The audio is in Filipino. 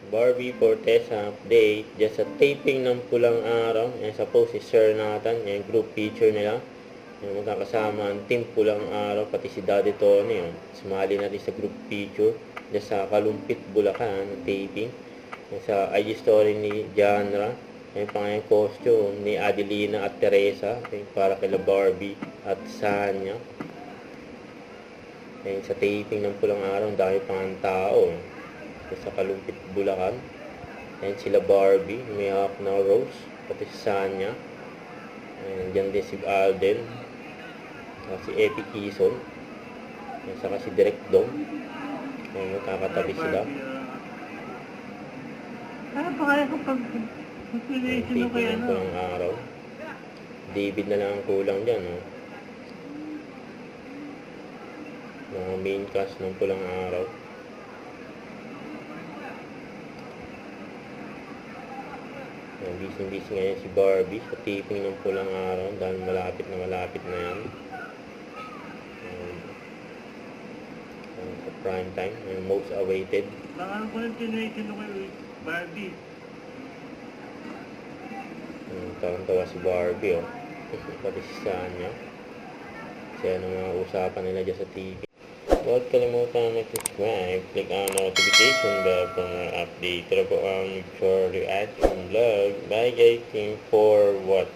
Barbie Fortesa update. Just sa taping ng Pulang Araw. Yan sa post si Sir Nathan. Yan yung group picture nila. Yan magkakasama ang team Pulang Araw. Pati si Daddy Tony. Yan. Sumali na rin sa group picture. Just sa Kalumpit, Bulacan. Taping. Yan sa IG story ni Janra. Yan pa nga yung costume ni Adelina at Teresa. Yan para kila Barbie at Sanya. Yan sa taping ng Pulang Araw. Dahil pa nga ang tao. Sa Kalumpit, Bulacan. Ayan sila Barbie, may hawak na rose, pati si Sanya. Ayan, dyan din si Alden. Si Epi Kison. Ayan, saka si Direk Dom. Ayan, magkakatabi sila. Ano pa kaya kapag Ayan, titingnan ko ng araw. David na lang ang kulang dyan. Oh. Mga main cast ng Pulang Araw. Busy ngayon si Barbie sa taping ng Pulang Araw dahil malapit na yan. Sa prime time, yung most awaited. Baka ko lang tinaitin ako yung Barbie. Tawang-tawa si Barbie, oh. Pati si Sanya. Kasi ano mga usapan nila dyan sa TV. Huwag kalimutan mag-subscribe, click on notification bell for more update. Tara po ang for reaction vlog. Bye guys, team for what?